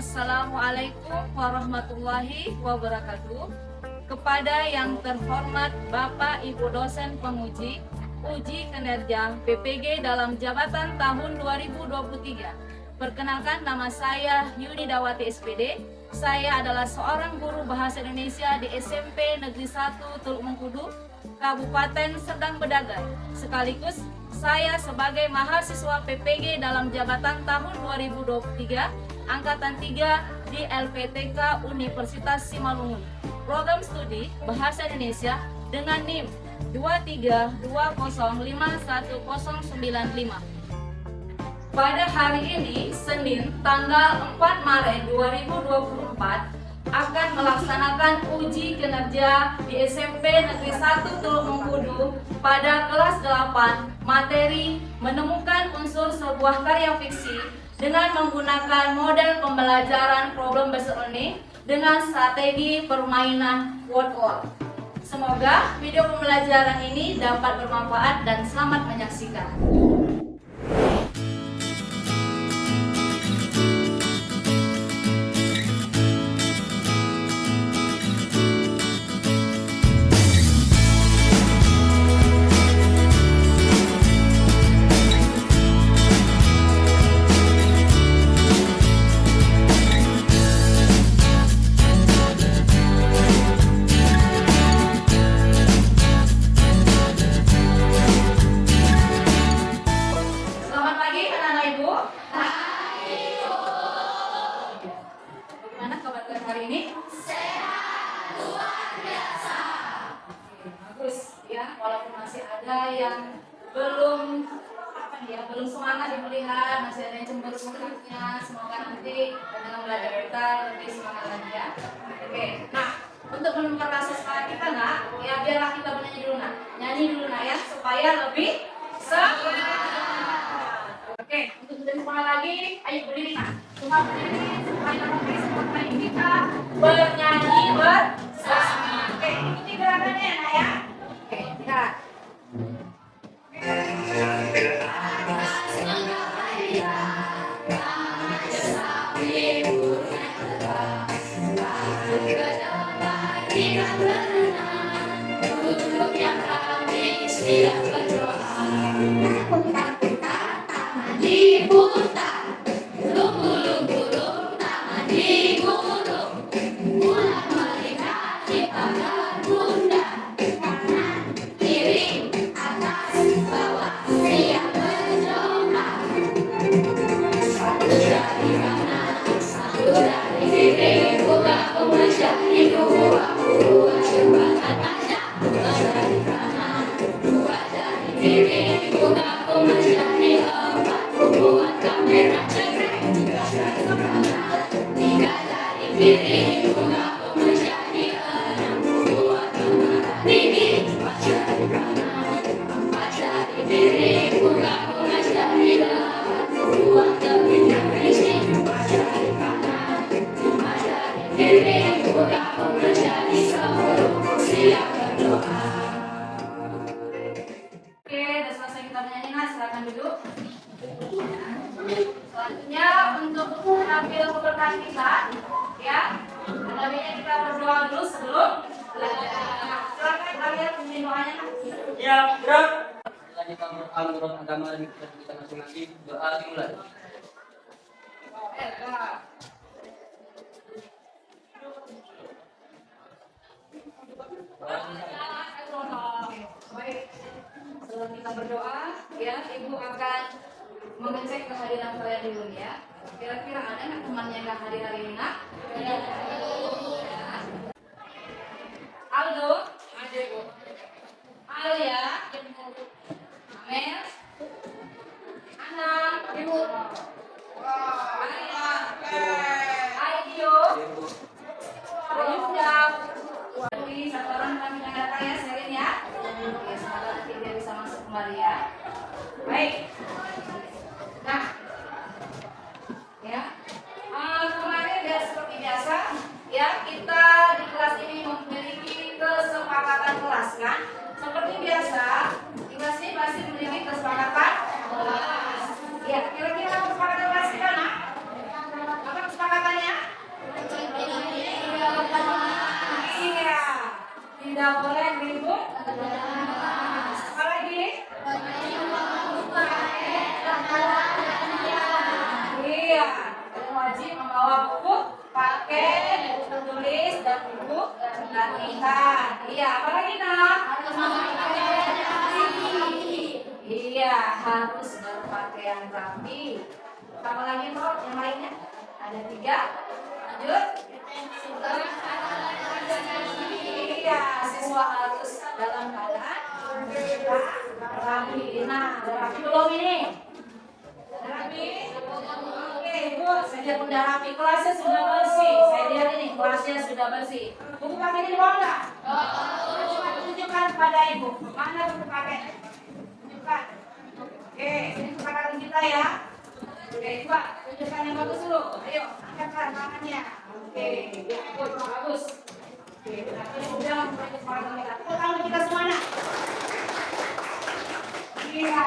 Assalamualaikum warahmatullahi wabarakatuh. Kepada yang terhormat Bapak Ibu dosen penguji uji kinerja PPG dalam jabatan tahun 2023. Perkenalkan, nama saya Yuni Dawati SPD. Saya adalah seorang guru bahasa Indonesia di SMP Negeri 1 Teluk Mengkudu, Kabupaten Serdang Bedagai. Sekaligus saya sebagai mahasiswa PPG dalam jabatan tahun 2023 Angkatan 3 di LPTK Universitas Simalungun. Program studi Bahasa Indonesia dengan NIM 232051095. Pada hari ini, Senin, tanggal 4 Maret 2024, akan melaksanakan uji kinerja di SMP Negeri 1 Teluk Mengkudu pada kelas 8, materi menemukan unsur sebuah karya fiksi dengan menggunakan model pembelajaran problem based learning dengan strategi permainan word wall. Semoga video pembelajaran ini dapat bermanfaat dan selamat menyaksikan. Hari ini sehat luar biasa. Bagus ya, walaupun masih ada yang belum semangat di pilihan, masih ada yang cemberut-cemberutnya. Semoga nanti dengan belajar kita lebih semangat lagi ya. Oke, nah untuk memperkasa semangat kita nak, ya biarlah kita bernyanyi dulu nak, nyanyi dulu nak ya supaya lebih semangat. Oke, untuk lebih semangat lagi, ayo berdiri nak. Cuma berdiri supaya lebih semangat kita bernyanyi bersama. Oke, ikuti gerakannya nak ya. Oke, lihat. Selanjutnya untuk mengambil keberkahan kita, ya, lebihnya kita berdoa dulu sebelum belajar. Silakan kalian pimpin doanya. Ya, gerak. Setelah kita berdoa menurut agama kita masing-masing, doa dimulai. Baik, setelah kita berdoa, ya, Ibu akan mengecek kehadiran kalian dulu ya. Kira-kira ada nggak temannya yang nggak hadir hari ini nak? Ya. Aldo, ada Ibu. Alia, Amel, Anang, Ibu. Alia, Aidio, Ayunda. Satu orang kami nyatakan ya, Serin ya. Oke, semoga nanti dia bisa masuk kembali ya. Baik. Nah, ya, kemarin ya seperti biasa, ya kita di kelas ini memiliki kesepakatan kelas kan. Seperti biasa, di kelas ini pasti memiliki kesepakatan kelas. Ya, kira-kira kesepakatan kelas kita nak? Apa kesepakatannya? harus berpakaian rapi. Apa lagi toh yang lainnya? Ada 3. Lanjut. Iya, siswa harus dalam keadaan rapi. Nah, rapi belum ini? Rapi. Oke, Bu, saya udah rapi. Kelasnya sudah bersih. Saya lihat ini kelasnya sudah bersih. Buku pakai ini bawa nggak? Coba tunjukkan kepada Ibu. Mana buku pakai? Tunjukkan. Oke, ini kesepakatan kita ya. Oke, coba tunjukkan yang bagus dulu. Ayo, angkatkan tangannya. Oke, bagus. Oke, berarti sudah mulai kesepakatan kita. Tepuk tangan kita semua, nak. Iya,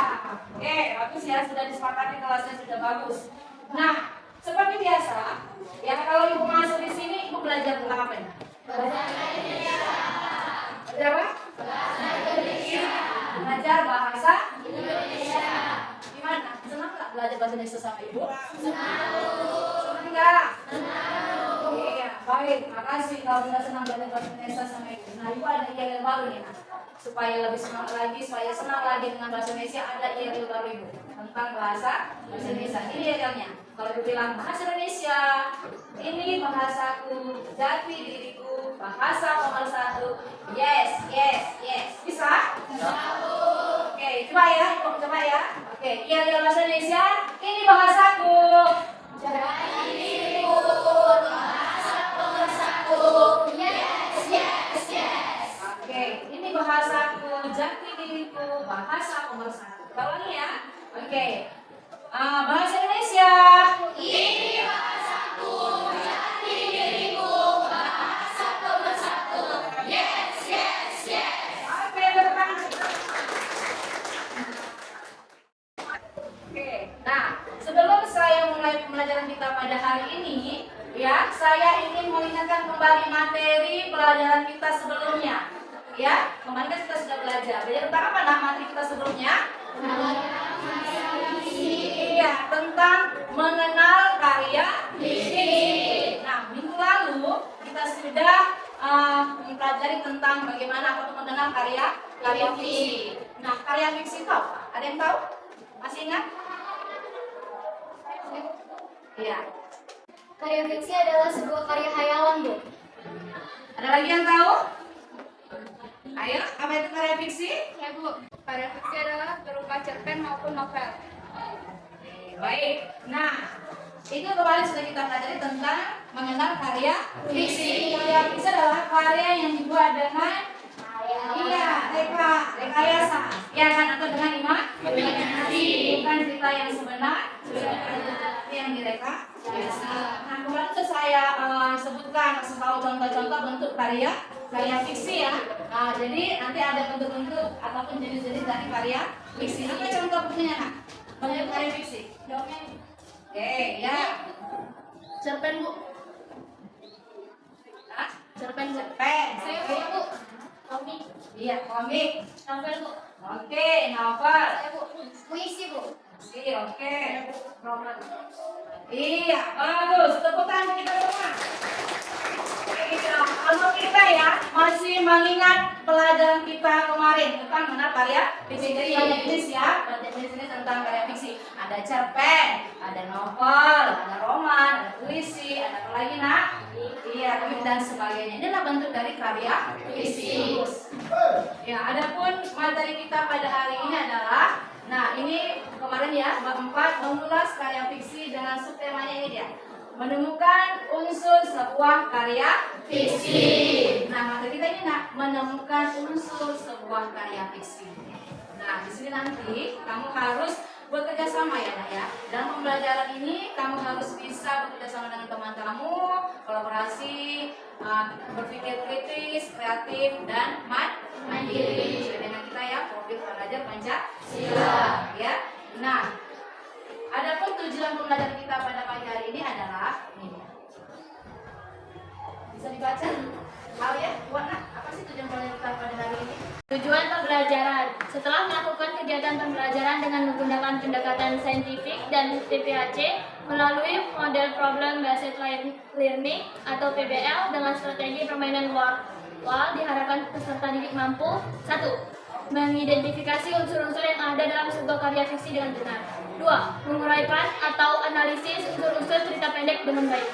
oke, bagus ya, sudah disepakati kelasnya sudah bagus. Nah, seperti biasa, ya kalau Ibu masuk di sini, Ibu belajar tentang apa ini? Belajar apa? Belajar bahasa Indonesia. Gimana? Senang nggak belajar bahasa Indonesia sama Ibu? Senang nggak? Iya, baik. Makasih kalau sudah senang belajar bahasa Indonesia sama Ibu. Nah, Ibu ada IEL baru nih, nah. Supaya lebih senang lagi, supaya senang lagi dengan bahasa Indonesia, ada IEL baru Ibu tentang bahasa Indonesia. Ini IEL-nya. Kalau Ibu bilang bahasa Indonesia, ini bahasaku, jati diriku, bahasa nomor 1. Yes. Bisa? Oke, coba ya, Ibu coba ya. Oke, IEL bahasa Indonesia, ini bahasaku. Jati diriku, bahasa nomor 1. Yes. Oke, ini bahasaku, jati diriku, bahasa nomor 1. Kita ulangi ya. Oke. Bahasa Indonesia. Ini bahasaku, jati diriku, bahasa nomor 1. Yes. Oke, bertahan. Oke, nah sebelum saya mulai pembelajaran kita pada hari ini, ya saya ingin mengingatkan kembali materi pelajaran kita sebelumnya. Ya, kemarin kan kita sudah belajar tentang apa nah materi kita sebelumnya? Iya, tentang mengenal karya fiksi. Nah, minggu lalu kita sudah mempelajari tentang bagaimana apa mengenal karya fiksi. Nah, karya fiksi itu apa? Ada yang tahu? Masih ingat? Iya. Karya fiksi adalah sebuah karya hayalan, Bu. Ada lagi yang tahu? Ayo, apa itu karya fiksi? Ya, Bu. Karya fiksi adalah berupa cerpen maupun novel. Baik. Nah, itu kemarin sudah kita pelajari tentang mengenal karya fiksi. Karya fiksi adalah karya yang dibuat dengan rekayasa. Ya kan, atau dengan imajinasi. Bukan cerita yang sebenar, yang direkayasa. Nah, kemarin itu saya sebutkan, kasih tahu contoh-contoh bentuk karya fiksi ya. Nah, jadi nanti ada bentuk-bentuk ataupun jenis-jenis dari karya fiksi. Apa contoh bentuknya, Nak? Bentuk karya fiksi. Dongeng. Oke, ya. Cerpen, Bu. Hah? Cerpen, Bu. Cerpen. Saya, Oke. Bu. Komik. Iya, komik. Novel, Bu. Oke, novel. Saya, Bu. Puisi, Bu. Oke. Roman. Iya, bagus. Tepuk tangan kita semua. Iya, kalau kita ya masih mengingat pelajaran kita kemarin tentang mengenal karya fiksi. Jadi banyak jenis ya, banyak jenis tentang karya fiksi. Ada cerpen, ada novel, ada roman, ada puisi, ada apa lagi nak? Iya, komik dan sebagainya. Inilah bentuk dari karya fiksi. Ya, adapun materi kita pada hari ini adalah, nah ini kemarin ya bab 4 mengulas karya fiksi dengan subtemanya ini dia. Menemukan unsur sebuah karya fiksi. Nah, materi kita ini nak menemukan unsur sebuah karya fiksi. Nah, di sini nanti kamu harus bekerja sama ya, Nak ya. Dalam pembelajaran ini kamu harus bisa bekerja sama dengan teman kamu, kolaborasi, berpikir kritis, kreatif, dan mandiri. Sesuai dengan kita ya, profil pelajar Pancasila. Ya. Nah, adapun tujuan pembelajaran kita pada pagi hari ini adalah ini. Bisa dibaca? Hal ya, buat nak, apa sih tujuan pembelajaran kita pada hari ini? Tujuan pembelajaran. Setelah melakukan kegiatan pembelajaran dengan menggunakan pendekatan saintifik dan TPAC melalui model problem based learning atau PBL dengan strategi permainan wall diharapkan peserta didik mampu 1. Mengidentifikasi unsur-unsur yang ada dalam sebuah karya fiksi dengan benar. 2. Menguraikan atau analisis unsur-unsur cerita pendek dengan baik.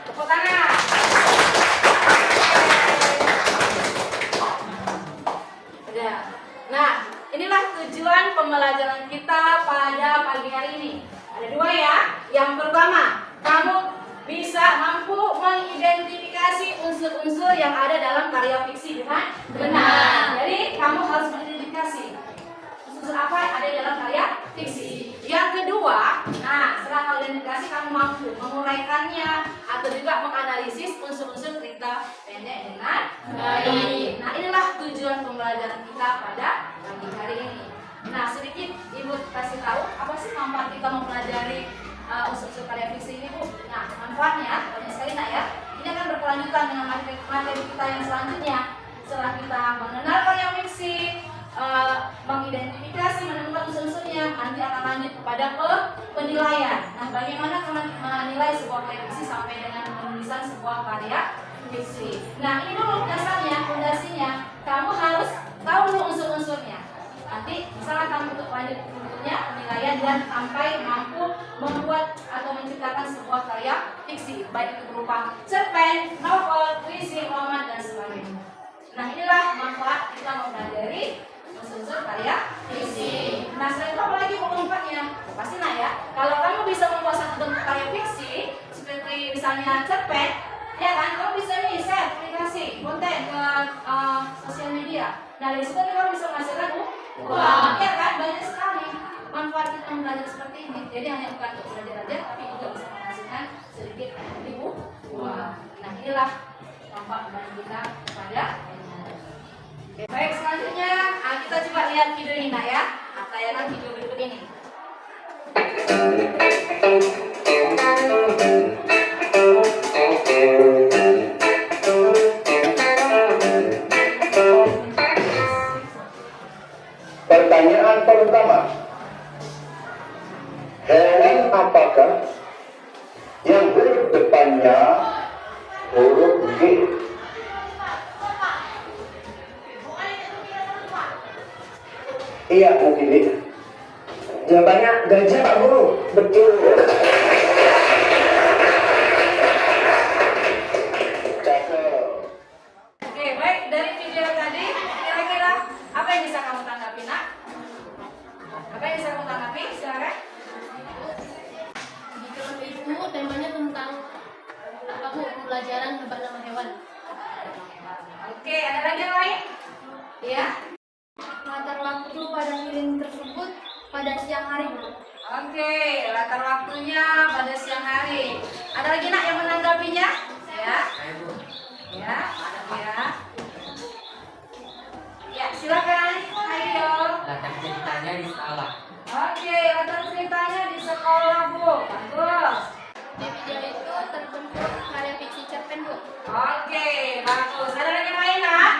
Tepuk tangan. Udah. Nah, inilah tujuan pembelajaran kita pada pagi hari ini. Ada 2 ya. Yang pertama, kamu bisa mampu mengidentifikasi unsur-unsur yang ada dalam karya fiksi dengan benar. Jadi, kamu harus mengidentifikasi unsur apa yang ada dalam karya fiksi. Yang kedua, nah setelah identifikasi kamu mampu menguraikannya atau juga menganalisis unsur-unsur cerita pendek dengan baik. Nah inilah tujuan pembelajaran kita pada pagi hari ini. Nah sedikit Ibu kasih tahu apa sih manfaat kita mempelajari unsur-unsur karya fiksi ini Bu. Nah manfaatnya banyak sekali ya. Ini akan berkelanjutan dengan materi kita yang selanjutnya. Setelah kita mengenal karya fiksi, mengidentifikasi, menemukan unsur-unsurnya, nanti akan lanjut kepada penilaian. Nah, bagaimana menilai sebuah karya fiksi sampai dengan penulisan sebuah karya fiksi. Nah, ini dulu dasarnya, fondasinya. Kamu harus tahu dulu unsur-unsurnya. Nanti misalnya kamu untuk lanjut bentuknya penilaian dan sampai mampu membuat atau menciptakan sebuah karya fiksi, baik itu berupa cerpen, novel, puisi, roman dan sebagainya. Nah, inilah manfaat kita mempelajari unsur karya fiksi. Nah, selain itu apa lagi manfaatnya? Pasti ya. Kalau kamu bisa membuat satu bentuk karya fiksi, seperti misalnya cerpen, ya kan, kamu bisa nih share, publikasi, konten ke sosial media. Nah, dari situ kamu bisa menghasilkan uang, ya kan, banyak sekali manfaat kita belajar seperti ini. Jadi hanya bukan untuk belajar aja, tapi juga bisa menghasilkan sedikit uang. Nah, inilah manfaat bagi kita pada Oke, baik, selanjutnya kita coba lihat video ini ya. Tayangan video berikut ini. Pertanyaan pertama, hewan apakah yang huruf depannya huruf G? Iya, mungkin Dik. Jawabannya gajah, Pak Guru. Betul. Cakep. Oke, baik, dari video tadi kira-kira apa yang bisa kamu tanggapi, Nak? Apa yang bisa kamu tanggapi? Silakan. Di film itu temanya tentang pembelajaran bernama hewan. Oke, ada lagi yang lain? Iya. Latar waktu pada film tersebut pada siang hari. Oke, latar waktunya pada siang hari. Ada lagi Nak yang menanggapinya? Ya. Ya, ada ya. Ya, silakan. Ayo. Latar ceritanya di sekolah. Oke, latar ceritanya di sekolah, Bu. Bagus. Di video itu terbentuk karya fiksi cerpen, Bu. Oke, bagus. Ada lagi yang lain, Nak?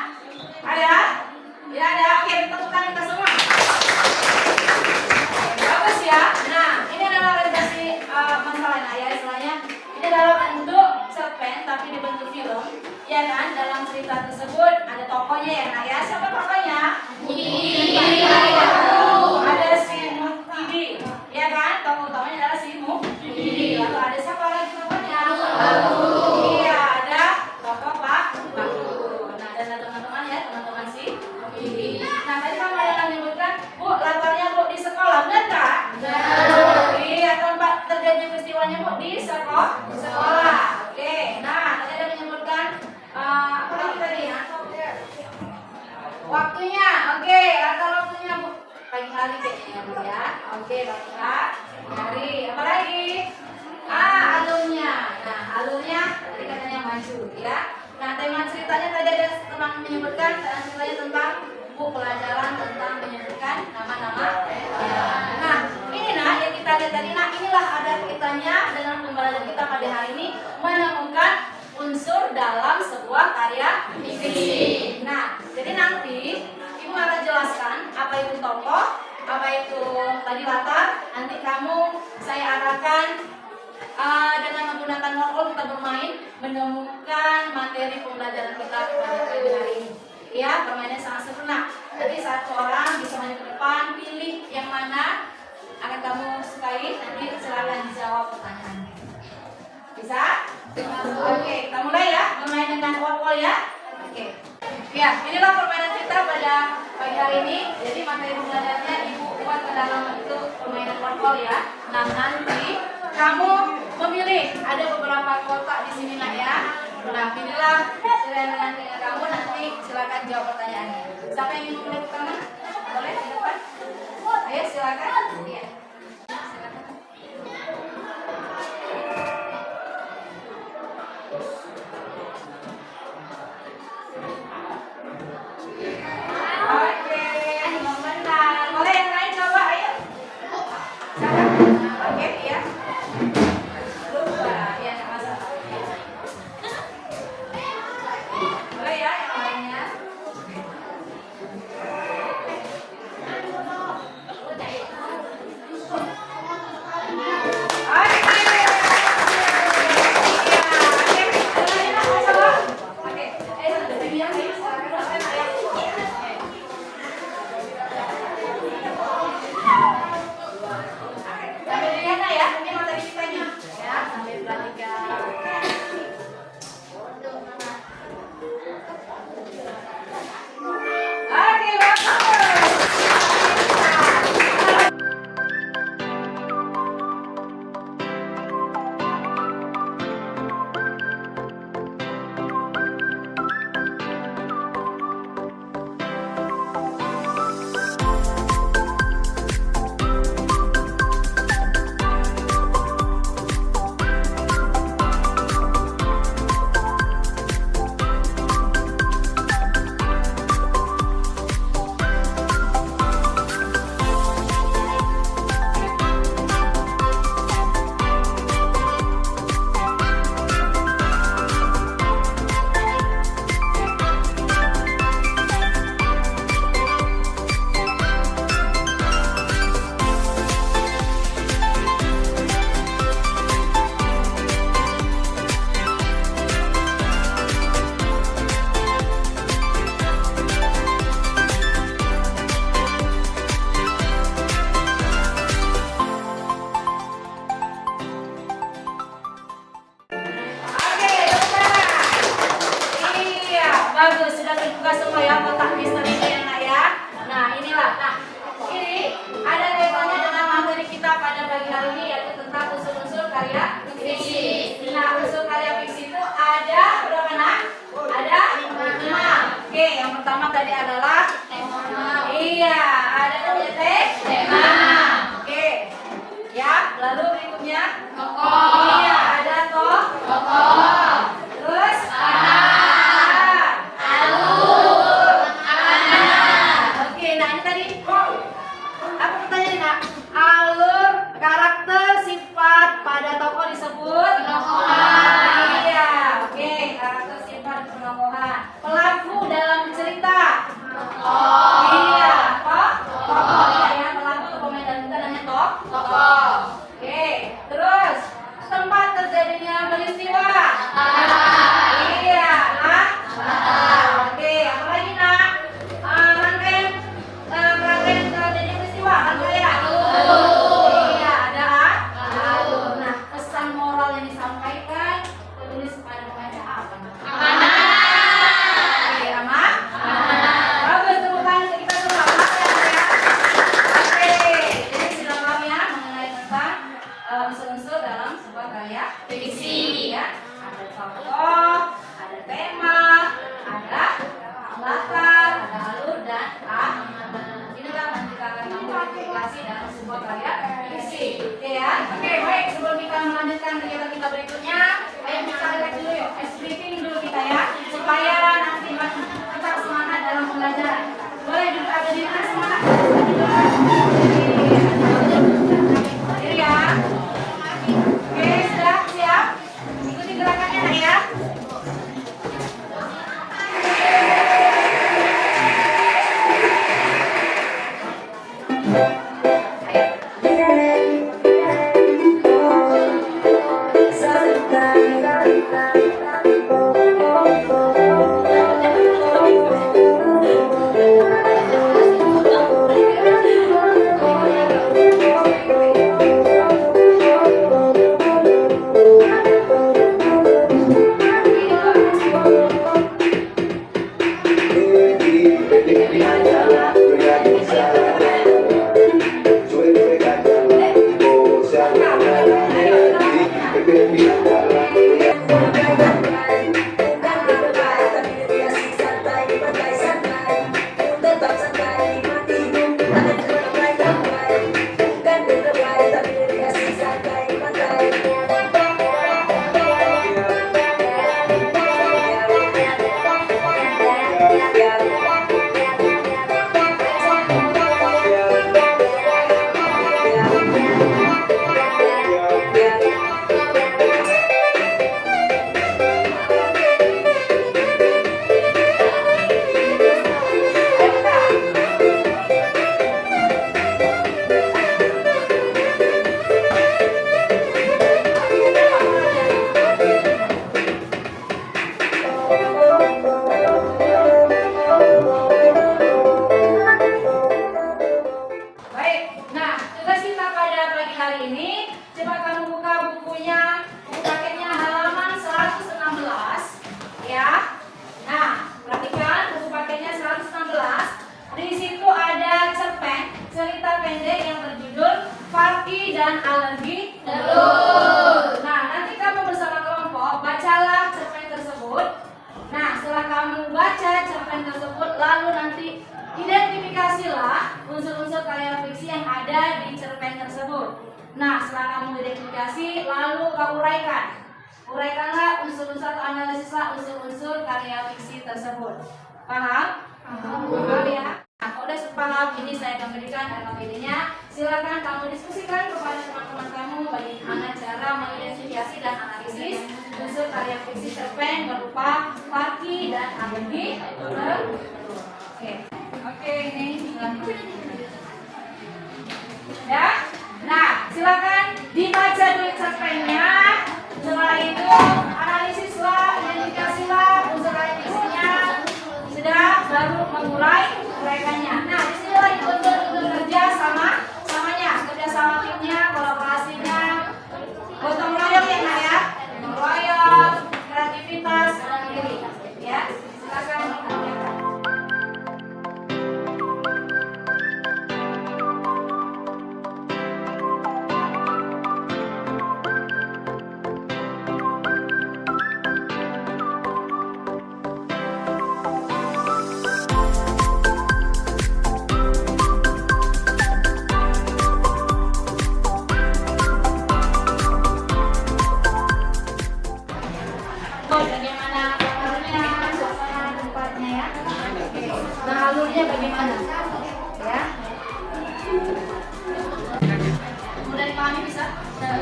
Ada? Ya, ada. Oke, tepukan kita semua. Bagus ya. Nah, ini adalah realisasi masalah ya, istilahnya. Ini adalah bentuk cerpen tapi dibentuk film. Ya kan, dalam cerita tersebut ada tokohnya ya, Nak ya. Siapa tokohnya? Ada si Muhyiddin. Ya kan, tokoh utamanya adalah si Muhyiddin. Lalu ada siapa lagi tokohnya? Iya, ada tokoh Pak Bakul. Nah, dan teman-teman ya, teman-teman si Muhyiddin. Nah, tadi kamu ada yang menyebutkan, Bu, latarnya Bu di sekolah, benar tak? Iya, tempat terjadi peristiwanya Bu di sekolah. Oke, nah tadi ada menyebutkan apa lagi tadi ya? Waktunya, oke, latar waktunya Bu pagi hari kayaknya Bu ya. Oke, baiklah. Hari, apa lagi? Alurnya. Nah, alurnya tadi katanya maju ya. Nah, tema ceritanya tadi ada teman menyebutkan ceritanya tentang buku pelajaran tentang menyebutkan nama-nama. Nah, ini Nah yang kita lihat tadi, nah inilah ada kaitannya dengan pembelajaran kita pada hari ini menemukan unsur dalam sebuah karya fiksi. Nah, jadi nanti Ibu akan jelaskan apa itu tokoh, apa itu tadi latar. Nanti saya arahkan dengan menggunakan novel kita bermain menemukan materi pembelajaran kita pada pagi hari ini. Ya, permainannya sangat sempurna. Jadi satu orang bisa maju ke depan, pilih yang mana lain, nanti silakan dijawab pertanyaannya. Bisa? Oke, kita mulai ya, bermain dengan wall ya. Oke. Ya, inilah permainan kita pada pagi hari ini. Jadi materi pembelajarannya Ibu buat ke dalam itu permainan wall ya. Nah, nanti kamu memilih, ada beberapa kotak di sini nak ya. Nah, pilihlah dengan kamu, nanti silakan jawab pertanyaannya. Siapa yang ingin memulai pertama? Boleh di depan? Ayo silakan. Iya. Oke, benar. Boleh yang lain coba, ayo. Siapa? Oke, iya. Lupa, ya nggak masalah. Boleh ya yang lainnya. Sambil dilihat ya, ini materi kita nih. Ya, sambil perhatikan. Oke, bagus. Oke, iya, bagus. Sudah terbuka semua ya kotak misterinya ya nak ya. Nah, inilah. Nah, ini ada kaitannya dengan materi kita pada pagi hari ini, yaitu tentang unsur-unsur karya fiksi. Nah, unsur karya fiksi itu ada berapa nak? Ada 5. Oke, yang pertama tadi adalah tema. Iya, ada namanya tema. Oke. Ya, lalu berikutnya tokoh. Iya, ada tokoh. Terus alur. Oke, nah ini tadi apa pertanyaannya nak? Alur, karakter, sifat pada tokoh disebut penokohan. Iya, oke, karakter, sifat, penokohan. Pelaku dalam cerita. Iya, tokoh. Iya ya, pelaku pemain dalam cerita namanya tokoh. Oke, terus tempat terjadinya peristiwa. Iya, nah. Oke, apa lagi nak? Rangkaian terjadinya peristiwa, rangkaian. Iya, ada alur. Nah, pesan moral yang disampaikan tertulis pada pembaca apa? Oke, aman. Bagus, tepuk tangan untuk kita semua. Aman ya? Oke, jadi sudah paham ya mengenai tentang unsur-unsur dalam sebuah karya fiksi ya. Ada tokoh, ada tema, ada latar, ada alur dan inilah nanti kita akan mengklasifikasi dalam sebuah karya fiksi. Oke ya. Oke, baik, sebelum kita melanjutkan kegiatan kita berikutnya, ayo kita lihat dulu yuk, ice breaking dulu kita ya, supaya nanti tetap semangat dalam pembelajaran. Boleh duduk ada di mana semangat? Diri ya. Oke, sudah siap? Ikuti gerakannya nak ya. Sampai ini, coba kamu buka bukunya, buku paketnya halaman 116 ya. Nah, perhatikan buku paketnya 116. Di situ ada cerpen cerita pendek yang berjudul Farki dan Alergi Telur. Nah, nanti kamu bersama kelompok bacalah cerpen tersebut. Nah, setelah kamu baca cerpen tersebut, lalu nanti identifikasilah unsur-unsur karya fiksi yang ada di cerpen tersebut. Nah, setelah kamu identifikasi, lalu kamu uraikan. Uraikanlah unsur-unsur atau analisislah unsur-unsur karya fiksi tersebut. Paham? Paham ya? Nah, kalau udah paham, ini saya akan berikan RKPD-nya. Silakan kamu diskusikan kepada teman-teman kamu bagaimana cara mengidentifikasi dan analisis unsur karya fiksi cerpen berupa Farki dan Alergi Telur. Oke, ini ya. Nah, silakan dibaca dulu cerpennya. Setelah itu analisislah, identifikasilah unsur karya fiksinya. Sudah, baru uraikannya. Nah, di sini lagi unsur kerja samanya, kerja sama timnya, kolaborasinya, gotong royong ya Kak ya, gotong royong, kreativitas, mandiri. Ya, silakan dikerjakan. Bagaimana alurnya, suasana tempatnya ya. Oke. Nah, alurnya bagaimana? Ya. Mudah dipahami bisa? Ya.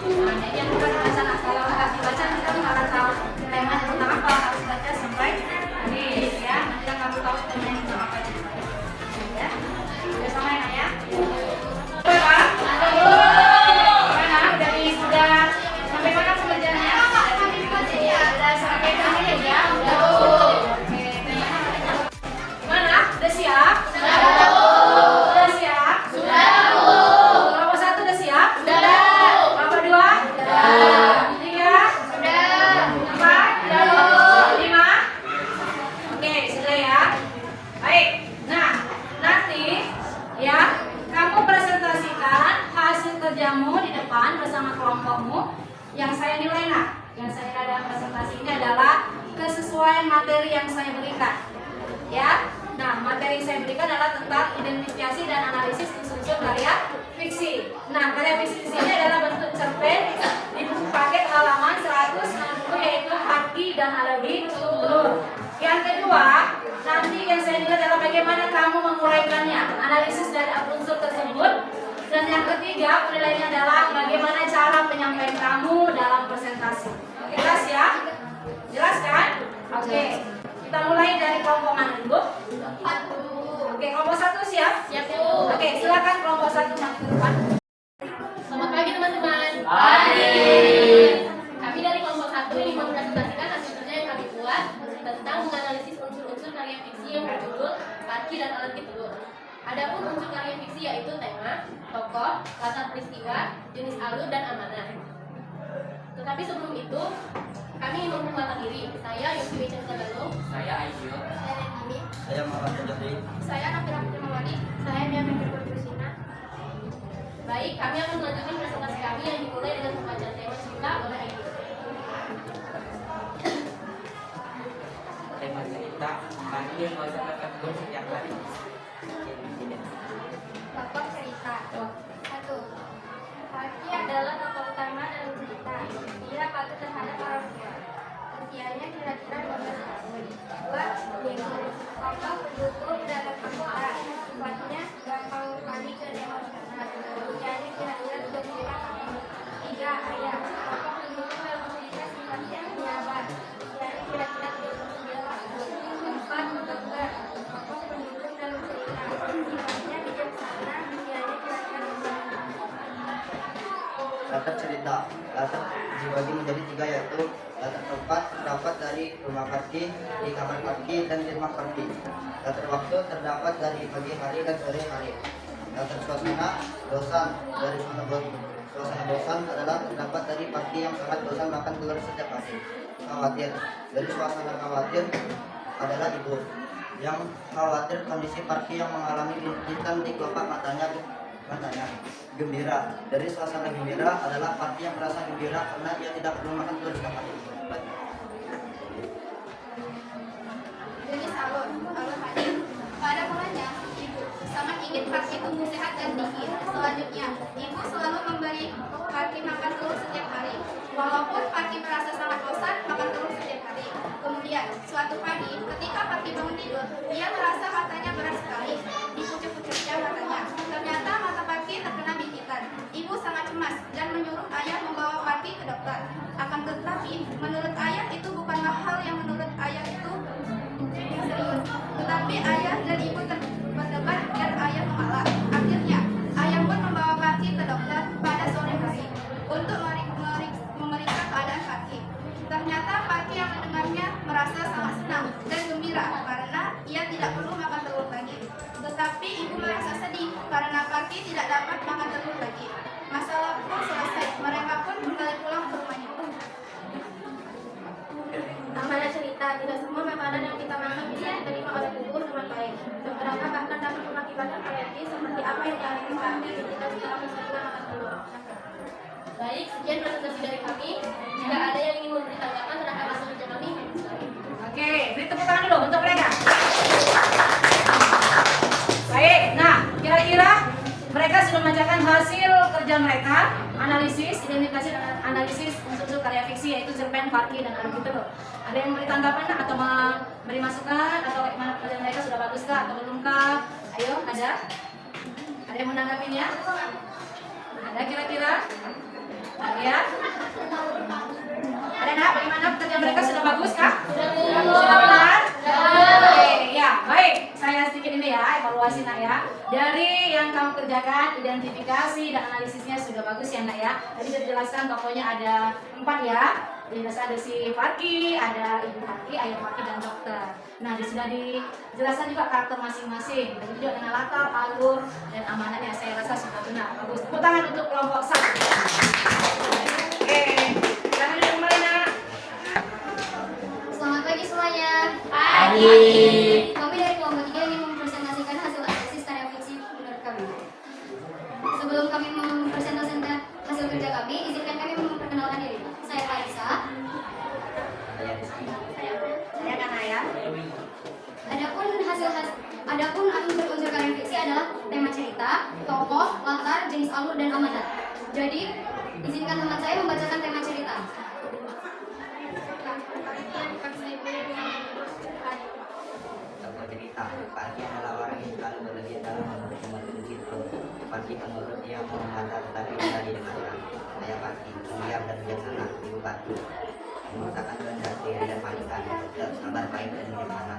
Nah, jadi yang bukan baca, kalau harus dibaca kita harus tahu temanya tentang apa, harus baca sampai habis ya. Nanti kamu tahu temanya tentang apa juga. Ya. Sudah sama ya, Kak ya? Pak? Mana? Sudah sampai mana pengerjaannya? Sudah sampai terakhir ya? Oke. Gimana? Udah siap? Sudah siap? Kelompok 1 udah siap? Kelompok 2? 3? 4? 5? Oke, sudah ya. Baik. Nah, nanti ya kamu presentasikan hasil kerjamu di depan bersama kelompokmu. Yang saya nilai yang saya ada presentasi ini adalah kesesuaian materi yang saya berikan. Ya. Nah, materi yang saya berikan adalah tentang identifikasi dan analisis unsur-unsur karya fiksi. Nah, karya fiksi di sini adalah bentuk cerpen di buku paket halaman 160 yaitu Farki dan Alergi Telur. Yang kedua, nanti yang saya nilai adalah bagaimana kamu menguraikannya, analisis dari unsur tersebut. Dan yang ketiga, penilaiannya adalah bagaimana cara penyampaian kamu dalam presentasi. Jelas ya? Jelas kan? Oke. Kita mulai dari kelompok mana dulu? Oke, kelompok 1 siap? Siap, Bu. Oke, silakan kelompok 1 maju ke depan. Selamat pagi teman-teman. Pagi. Kami dari kelompok 1 ini mempresentasikan hasil kerja yang kami buat tentang menganalisis unsur-unsur karya fiksi yang berjudul Farki dan Alergi Telur. Adapun unsur karya fiksi yaitu tema, tokoh, latar peristiwa, jenis alur, dan amanah. Tetapi sebelum itu, kami ingin memperkenalkan diri. Saya Yosi Wechen Sagalung. Saya Aisyah. Saya Regini. Saya Muhammad Johri. Saya Nafira Mawani. Saya Mia Kusina. Baik, kami akan melanjutkan presentasi kami yang dimulai dengan pembacaan tema cerita oleh Aisyah. Tema cerita kami yang melaksanakan tugas setiap hari. Tokoh cerita. 1. Farki adalah tokoh utama dalam cerita. Dia patuh terhadap orang tua. Usianya kira-kira 12 tahun. 2. Tokoh pendukung dalam anggota. Sifatnya gampang panik dan emosional. Usianya kira-kira 25 tahun. 3. Ayah. Tokoh pendukung dalam cerita sifatnya penyabar. Usianya kira-kira 29 tahun. 4. Dokter. Tokoh pendukung dalam cerita. Sifatnya bijaksana. Usianya kira-kira 25 tahun. Latar cerita dibagi menjadi 3 yaitu latar tempat terdapat dari rumah Farki, di kamar Farki, dan di rumah Farki. Latar waktu terdapat dari pagi hari dan sore hari. Latar suasana bosan. Dari suasana bosan adalah terdapat dari Parki yang sangat bosan makan telur setiap hari. Khawatir. Dari suasana khawatir adalah ibu yang khawatir kondisi Parki yang mengalami bintitan di kelopak matanya. Gembira. Dari suasana gembira adalah Parki yang merasa gembira karena ia tidak perlu makan telur setiap hari. Jenis alur hadir. Pada mulanya, ibu sangat ingin Parki tumbuh sehat dan tinggi. Selanjutnya, ibu selalu memberi Parki makan telur setiap hari. Walaupun Parki merasa sangat bosan makan telur setiap hari. Kemudian, suatu pagi, ketika Parki bangun tidur, ia merasa matanya berat sekali. Dipucuk-pucuknya matanya. Ternyata mata Parki terkena bintitan. Ibu sangat cemas dan menyuruh ayah membawa Parki ke dokter. Akan tetapi, menurut ayah itu bukanlah hal yang menurut ayah itu serius. Tetapi ayah dan ibu berdebat dan ayah mengalah. Akhirnya, ayah pun membawa Parki ke dokter pada sore hari untuk memeriksa keadaan Parki. Ternyata Parki yang mendengarnya merasa sangat senang dan gembira karena ia tidak perlu makan telur lagi. Tetapi ibu merasa sedih karena Parki tidak dapat makan telur lagi. Masalah pun selesai. Mereka pun kembali pulang ke rumahnya. Amanah cerita, tidak semua makanan yang kita makan bisa diterima oleh tubuh dengan baik. Beberapa bahkan dapat mengakibatkan alergi seperti apa yang dialami Parki ketika setelah menerima makan telur. Baik, sekian presentasi dari kami. Jika ada yang ingin memberi tanggapan terhadap hasil kerja kami, Oke, beri tepuk tangan dulu untuk mereka. Baik, nah kira-kira mereka sudah membacakan hasil kerja mereka, analisis, identifikasi dan analisis unsur karya fiksi yaitu cerpen, Parki, dan Alkitab. Ada yang memberi tanggapan atau memberi masukan atau bagaimana kerja mereka sudah baguskah atau belumkah? Ayo, ada? Ada yang menanggapinya? Ada kira-kira? Ada ya? Ada nak? Bagaimana kerja mereka sudah bagus kah? Sudah benar? Oke, ya baik. Saya sedikit ini ya evaluasi nak ya. Dari yang kamu kerjakan, identifikasi dan analisisnya sudah bagus ya nak ya. Tadi sudah dijelaskan tokohnya ada 4 ya. Jelas ada si Parki, ada ibu Parki, ayah Parki, dan dokter. Nah, sudah dijelaskan juga karakter masing-masing. Dan juga dengan latar, alur, dan amanahnya. Saya rasa sudah benar. Bagus. Tepuk tangan untuk kelompok 1. Oke, jangan dulu kembali nak. selamat pagi semuanya. Pagi. Kami dari kelompok 3 ingin mempresentasikan hasil analisis karya fiksi menurut kami. Sebelum kami mempresentasikan hasil kerja kami, izinkan kami memperkenalkan diri. Saya Farisa. Saya Kanaya. Adapun unsur karya fiksi adalah tema cerita, tokoh, latar, jenis alur, dan amanat. Jadi, izinkan teman saya membacakan tema cerita. Tokoh cerita. Parki adalah orang yang selalu berlebihan dalam memberi petunjuk itu. Parki penurut yang membantah tetapi tidak didengarkan. Ayah Parki, pendiam dan bijaksana. Ibu Parki, merupakan kehendak diri dan panikan. Tetap sabar, baik dan bijaksana.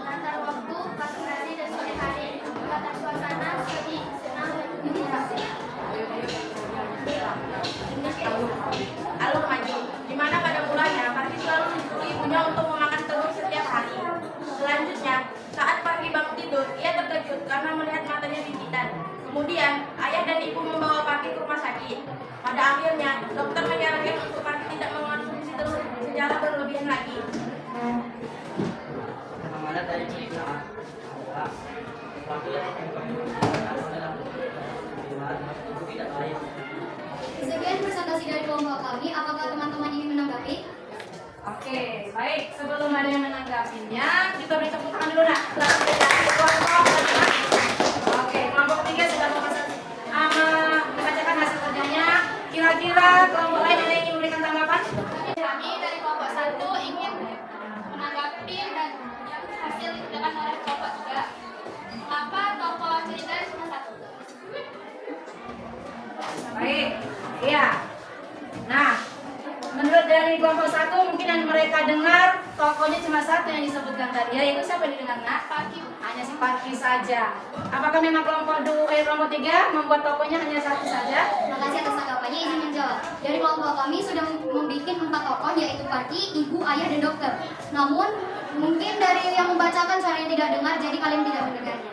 Latar waktu, pagi hari dan sore hari. Latar suasana, sedih, senang, dan gembira. Alur maju, di mana pada mulanya Parki selalu menyuruh ibunya untuk memakan telur setiap hari. Selanjutnya, saat Parki bangun tidur, ia terkejut karena melihat matanya bintitan. Kemudian, ayah dan ibu membawa Parki ke rumah sakit. Pada akhirnya, dokter menyarankan untuk Parki tidak mengonsumsi telur secara berlebihan lagi. Amanat dari cerita adalah Parki yang adalah ibu tidak layak. Sekian presentasi dari kelompok kami. Apakah teman-teman ingin menanggapi? Oke, baik. Sebelum ada yang menanggapinya, kita beri tepuk tangan dulu nak. Langsung dari kelompok. Oke, kelompok 3 sudah membacakan hasil kerjanya. Kira-kira kelompok lain ada yang ingin memberikan tanggapan? Kami dari kelompok 1 ingin menanggapi dan hasil kerjakan oleh kelompok 3. Apa tokoh cerita cuma 1? Baik, iya. Nah, menurut dari kelompok 1 mungkin yang mereka dengar tokohnya cuma satu yang disebutkan tadi, yaitu siapa yang didengar, Nak? Parki. Hanya si Parki saja. Apakah memang kelompok 3 membuat tokohnya hanya satu saja? Makasih atas tanggapannya, izin menjawab. Dari kelompok kami sudah membuat 4 tokoh, yaitu Parki, Ibu, Ayah, dan Dokter. Namun, mungkin dari yang membacakan suaranya tidak dengar, jadi kalian tidak mendengarnya.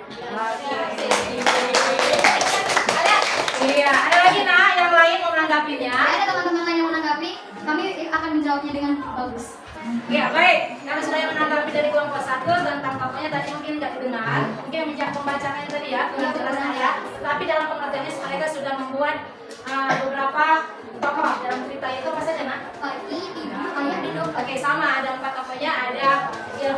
Iya, ada lagi Nak yang lain mau menanggapinya? Ada teman-teman lain yang menanggapi, kami akan menjawabnya dengan bagus. Ya baik, karena sudah menanggapi dari kelompok 1 tentang tokohnya tadi mungkin tidak didengar, mungkin menjawab pembacaannya tadi ya, kurang jelasnya ya. Tapi dalam pengertiannya mereka sudah membuat beberapa tokoh dalam cerita itu apa saja Nak? Parki, Ibu, Ayah, dan Dokter. Oke, sama ada 4 tokohnya, ada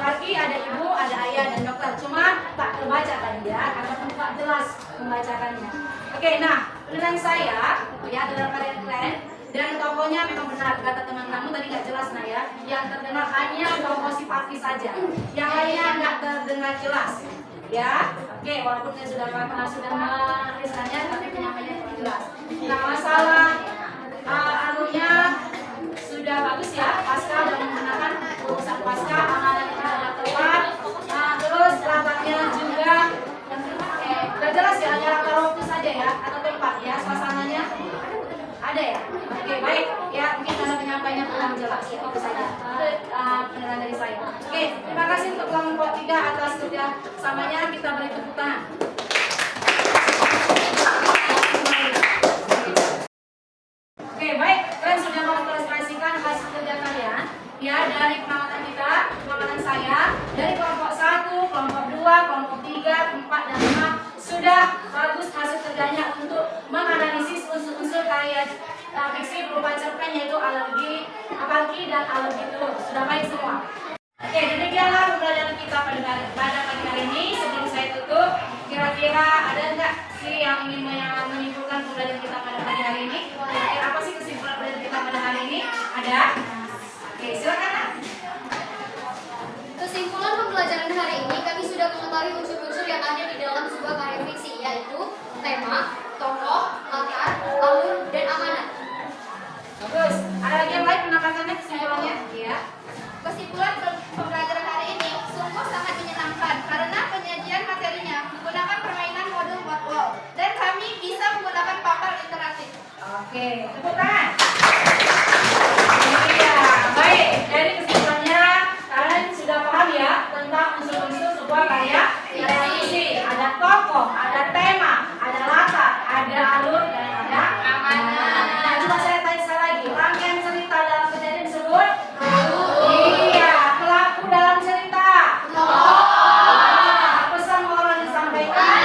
Parki, ada Ibu, ada Ayah, dan Dokter. Cuma tak terbaca tadi ya, karena tak jelas membacakannya. Oke, nah dengan saya ya dalam karya kalian. Dan tokohnya memang benar, kata teman kamu tadi nggak jelas Nah ya. Yang terdengar hanya tokoh si Parki saja. Yang lainnya nggak terdengar jelas. Ya, oke, walaupun saya sudah menuliskannya, tapi penyampaiannya tidak jelas. Nah, masalah anunya sudah bagus ya. Pasca sudah menggunakan urusan pasca, amanahnya tidak tepat. Terus latarnya juga nggak jelas ya, hanya latar waktu saja ya, atau tempat ya, suasananya. Ada ya? Oke, baik. Ya, mungkin karena penyampaiannya kurang jelas. Itu saja. Itu penilaian dari saya. Oke, terima kasih untuk kelompok 3 atas kerjasamanya. Kita beri tepuk tangan. Oke, baik. Kalian sudah mengilustrasikan hasil kerja kalian. Ya, dari pengamatan kita, pengamatan saya, dari kelompok 1, kelompok 2, kelompok 3, 4, dan 5 sudah bagus hasil kerjanya untuk menganalisis unsur-unsur karya fiksi berupa cerpen, yaitu alergi, apalagi dan alergi telur. Sudah baik semua. Oke, demikianlah pembelajaran kita pada pagi hari ini. Sebelum saya tutup, kira-kira ada nggak sih yang ingin menyimpulkan pembelajaran kita pada pagi hari ini? Kira-kira apa sih kesimpulan pembelajaran kita pada hari ini? Ada? Oke, silakan Nak. Kesimpulan pembelajaran hari ini, kami sudah mengetahui unsur-unsur yang ada di dalam sebuah karya fiksi, yaitu tema, tokoh, latar, alur, dan amanat. Bagus. Ada lagi yang lain menambahkannya kesimpulannya? Iya. Kesimpulan pembelajaran hari ini sungguh sangat menyenangkan karena penyajian materinya menggunakan permainan modul wall dan kami bisa menggunakan papan interaktif. Oke, tepuk tangan. Iya, baik. Dari kesimpulannya kalian sudah paham ya tentang unsur-unsur sebuah karya fiksi. Ada tokoh, ada tema, ada latar, ada alur, dan ada amanat. Nah, coba saya tanya sekali lagi. Rangkaian cerita dalam kejadian disebut? Iya. Pelaku dalam cerita? Pesan moral disampaikan?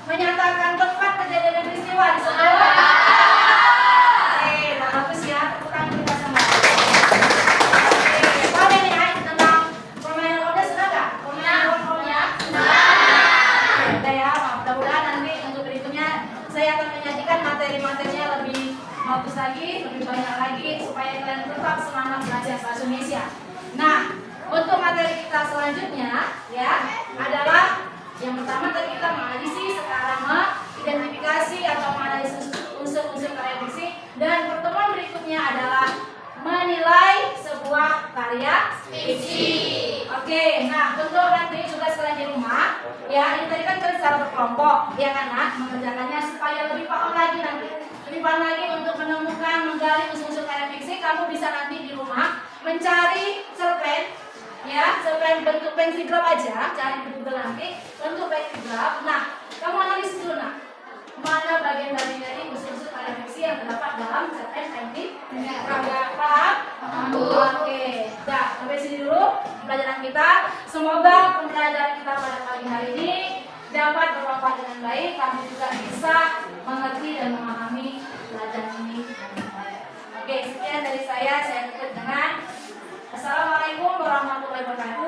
Menyatakan tempat kejadian dan peristiwa disebut? Bagus ya, tepuk tangan kita semua. Oke, apa nih tentang permainan roda sudah nggak? Permainan roda? Sudah ya, mudah-mudahan nanti untuk berikutnya saya akan menyajikan materi-materinya lebih bagus lagi, lebih banyak lagi supaya kalian tetap semangat belajar bahasa Indonesia. Nah, untuk materi kita selanjutnya ya adalah yang pertama tadi kita menganalisis sekarang mengidentifikasi atau menganalisis unsur-unsur karya fiksi, dan pertemuan berikutnya adalah menilai sebuah karya fiksi. Oke, nah untuk nanti juga sekalian di rumah ya, ini tadi kan kalian secara berkelompok ya kan Nak, mengerjakannya supaya lebih paham lagi nanti, lebih paham lagi untuk menemukan, menggali unsur-unsur karya fiksi. Kamu bisa nanti di rumah mencari cerpen ya, cerpen bentuk pentagram aja, cari di Google nanti bentuk pentagram. Nah, kamu analisis dulu Nak, mana bagian dari unsur-unsur karya fiksi yang terdapat dalam cerpen pentagram. Paham? Oke, dah sampai sini dulu pembelajaran kita. Semoga pembelajaran kita pada pagi hari ini dapat bermanfaat dengan baik. Kamu juga bisa mengerti dan memahami pelajaran ini dengan baik. Oke, sekian dari saya tutup dengan Assalamualaikum warahmatullahi wabarakatuh.